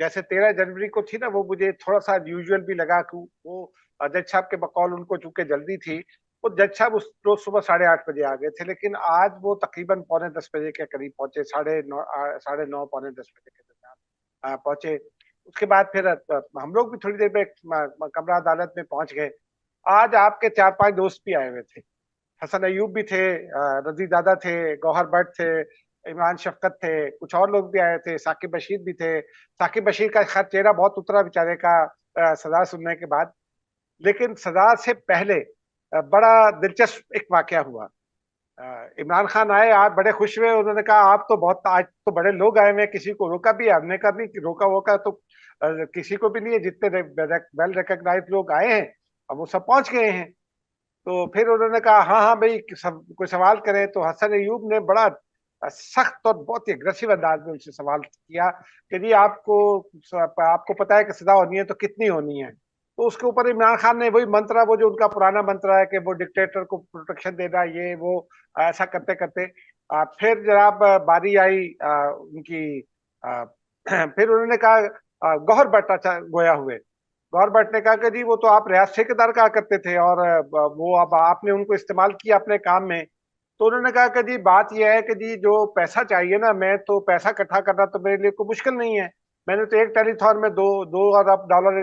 जैसे 13 जनवरी को थी ना, वो मुझे थोड़ा सा यूजुअल भी लगा कि वो जज साहब के बकौल उनको चूंकि जल्दी थी, वो जज साहब उस रोज सुबह 8:30 बजे आ गए थे, लेकिन आज वो तकरीबन पौने 10 बजे के करीब पहुंचे, 9:30 9:30 पौने 10 बजे के दरमियान पहुंचे। उसके बाद फिर हम लोग भी थोड़ी देर में कमरा अदालत में पहुंच गए। आज आपके 4-5 दोस्त भी आए हुए थे, हसन अयूब भी थे, रजी दादा थे, गौहर भट्ट थे, इमरान शफकत थे, कुछ और लोग भी आए थे, साकिब बशीर भी थे। साकिब बशीर का खैर चेहरा बहुत उतरा बेचारे का सजा सुनने के बाद। लेकिन सजा से पहले बड़ा दिलचस्प एक वाकया हुआ। इमरान खान आए, आप बड़े खुश हुए, उन्होंने कहा आप तो बहुत, आज तो बड़े लोग आए हुए हैं, किसी को रोका भी है? हमने कहा नहीं, रोका वोका तो किसी को भी नहीं है, जितने वेल रिकग्नाइज लोग आए हैं अब वो सब पहुंच गए हैं। तो फिर उन्होंने कहा हाँ हाँ भाई, सब कोई सवाल करें। तो हसन अयूब ने बड़ा सख्त और बहुत ही अग्रेसिव अंदाज में उनसे सवाल किया कि जी आपको आपको पता है कि सजा होनी है तो कितनी होनी है? तो उसके ऊपर इमरान खान ने वही मंत्रा, वो जो उनका पुराना मंत्रा है कि वो डिक्टेटर को प्रोटेक्शन देना, ये वो ऐसा करते करते फिर जनाब बारी आई उनकी फिर उन्होंने कहा गौहर भट्ट अच्छा गोया हुए। गौर भट्ट ने कहा कि जी वो तो आप रियासत ठेकेदार कहा करते थे और वो अब आपने उनको इस्तेमाल किया अपने काम में। तो उन्होंने कहा कि जी बात यह है कि जी जो पैसा चाहिए ना, मैं तो पैसा इकट्ठा करना तो मेरे लिए कोई मुश्किल नहीं है। मैंने तो एक टेलीथॉन में दो दो अरब डॉलर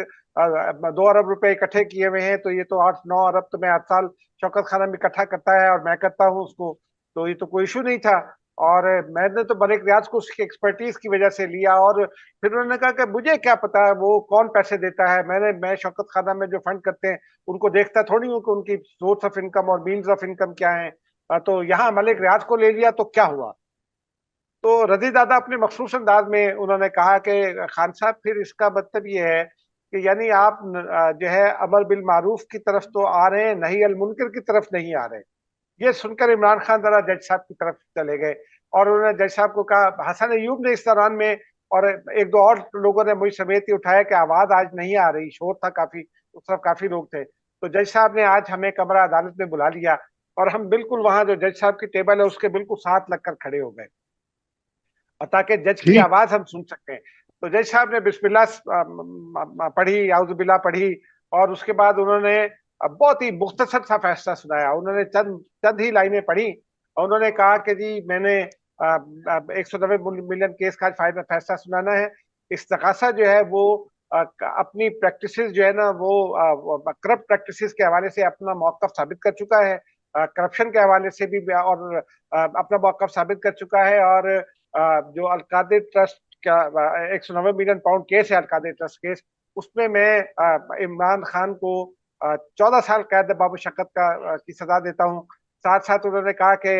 2 अरब रुपए इकट्ठे किए हुए हैं, तो ये तो 8-9 अरब तो मैं हर साल शौकत खाना में इकट्ठा करता है और मैं करता हूँ उसको, तो ये तो कोई इशू नहीं था। और मैंने तो मलिक रियाज को उसकी एक्सपर्टीज की वजह से लिया। और फिर उन्होंने कहा कि मुझे क्या पता है वो कौन पैसे देता है, मैं शौकत खाना में जो फंड करते हैं उनको देखता थोड़ी हूँ कि उनकी सोर्स ऑफ इनकम और मीन्स ऑफ इनकम क्या है। तो यहाँ मलिक रियाज को ले लिया तो क्या हुआ? तो रजी दादा अपने मखसूस अंदाज में उन्होंने कहा कि खान साहब फिर इसका मतलब ये है कि यानी आप जो है अमर बिल मारूफ की तरफ तो आ रहे हैं, नहीं अल मुनकर की तरफ नहीं आ रहे। ये सुनकर इमरान खान जरा जज साहब की तरफ चले गए और उन्होंने जज साहब को कहा। हसन अयूब ने इस दौरान में और एक दो और लोगों ने मुझ समेत ही उठाया कि आवाज आज नहीं आ रही, शोर था काफी, उस तरफ काफी लोग थे। तो जज साहब ने आज हमें कमरा अदालत में बुला लिया और हम बिल्कुल वहां जो जज साहब की टेबल है उसके बिल्कुल साथ लगकर खड़े हो गए, और ताकि जज की ठीक। आवाज हम सुन सकें। तो जज साहब ने बिस्मिल्लाह पढ़ी, आउज़ुबिल्लाह पढ़ी, और उसके बाद उन्होंने बहुत ही मुख्तसर सा फैसला सुनाया। उन्होंने चंद चंद ही लाइनें पढ़ी और उन्होंने कहा कि जी मैंने 190 मिलियन केस का फाइनल फैसला सुनाना है। इस्तगासा जो है वो अपनी प्रैक्टिसेस जो है ना वो करप्ट प्रैक्टिसेस के हवाले से अपना मौकफ साबित कर चुका है, करप्शन के हवाले से भी, और अपना मौकफ साबित कर चुका है। और जो अलकादिर ट्रस्ट का 190 मिलियन पाउंड केस है, अलकादिर ट्रस्ट केस, उसमें मैं इमरान खान को 14 साल कैद बामुशक्कत की सजा देता हूँ। साथ साथ उन्होंने कहा कि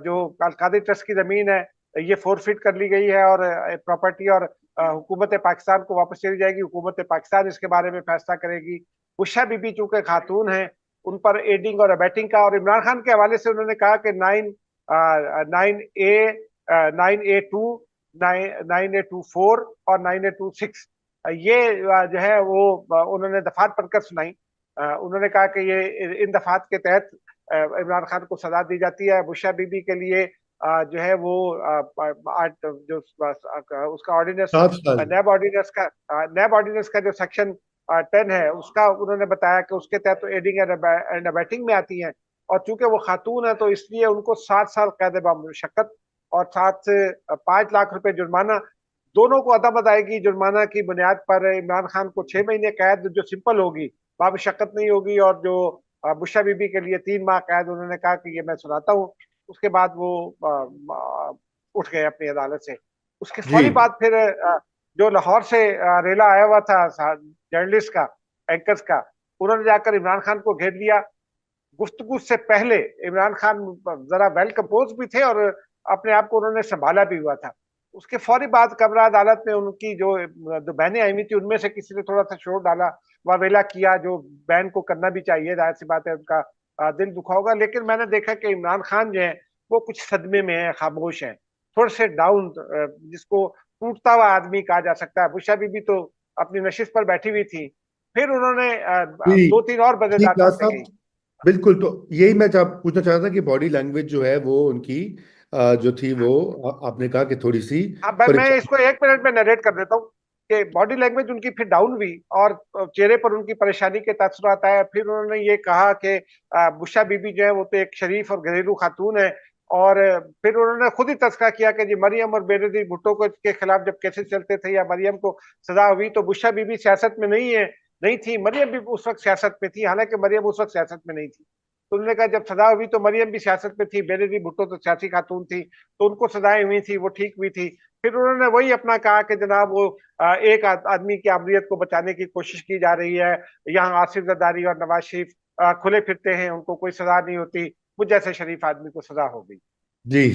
जो अलकादिर ट्रस्ट की जमीन है ये फोरफिट कर ली गई है और प्रॉपर्टी और हुकूमत पाकिस्तान को वापस चली जाएगी, हुकूमत पाकिस्तान इसके बारे में फैसला करेगी। बुशा बीबी चूंकि खातून है, उन पर एडिंग और अबेटिंग का, और इमरान खान के हवाले से उन्होंने कहा कि 9A 9A24 और 9A26 ये जो है वो उन्होंने दफात पढ़कर सुनाई। उन्होंने कहा कि ये इन दफात के तहत इमरान खान को सजा दी जाती है। बुशा बीबी के लिए जो है वो जो उसका ऑर्डिनेंस, 7 साल। नैब ऑर्डिनेंस का जो सेक्शन 10 है उसका उन्होंने बताया कि उसके तहत तो एडिंग एंड अबेटिंग में आती हैं। और चूंकि वो खातून है तो इसलिए उनको 7 साल कैद बामुशक्कत और साथ से 5 लाख रुपए जुर्माना, दोनों को अदम अदायगी जुर्माना की बुनियाद पर इमरान खान को 6 महीने कैद जो सिंपल होगी, बामुशक्कत नहीं होगी, और जो बुशा बीबी के लिए 3 माह कैद, उन्होंने कहा कि ये मैं सुनाता हूँ। उसके बाद वो उठ गए अपनी अदालत से। उसके जी। फौरी बाद फिर जो लाहौर से रेला आया हुआ था जर्नलिस्ट का, एंकर्स का, उन्होंने जाकर इमरान खान को घेर लिया। गुफ्तगू से पहले इमरान खान जरा वेल कंपोज भी थे और अपने आप को उन्होंने संभाला भी हुआ था। उसके फौरी बाद कमरा अदालत में उनकी जो बहनें आई हुई थी उनमें से किसी ने थोड़ा सा शोर डाला, वावेला किया, जो बहन को करना भी चाहिए, जाहिर सी बात है उनका दिल दुखा होगा। लेकिन मैंने देखा कि इमरान खान जो है वो कुछ सदमे में है, खामोश है, थोड़े से डाउन, जिसको टूटता हुआ आदमी कहा जा सकता है। बुशा बीबी तो अपनी नशिश पर बैठी हुई थी। फिर उन्होंने जी। दो तीन और ठीक मजेदार राज बातें कही। साहब, बिल्कुल। तो यही मैं पूछना चाह रहा था कि बॉडी लैंग्वेज जो है वो उनकी जो थी वो आपने कहा कि थोड़ी सी हाँ मैं परेशान। इसको 1 मिनट में नरेट कर देता हूँ। कि बॉडी लैंग्वेज उनकी फिर डाउन हुई और चेहरे पर उनकी परेशानी के तासुरात आए। फिर उन्होंने ये कहा कि बुशा बीबी जो है वो तो एक शरीफ और घरेलू खातून है। और फिर उन्होंने खुद ही तस्करा किया कि जी मरियम और बेनजीर भुट्टो को के खिलाफ जब केसेस चलते थे या मरियम को सजा हुई तो बुशा बीबी सियासत में नहीं थी, मरियम भी उस वक्त सियासत में थी, हालांकि मरियम उस वक्त सियासत में नहीं थी। तो उन्होंने कहा जब सजा हुई तो मरियम भी सियासत में थी, बेनजीर भुट्टो तो सियासी खातून थी, तो उनको सजाएं हुई थी, वो ठीक हुई थी। फिर उन्होंने वही अपना कहा कि जनाब वो एक आदमी की आमरीत को बचाने की कोशिश की जा रही है, यहाँ आसिफ जरदारी और नवाज शरीफ खुले फिरते हैं, उनको कोई सजा नहीं होती, मुझ जैसे शरीफ आदमी को सजा हो गई। जी।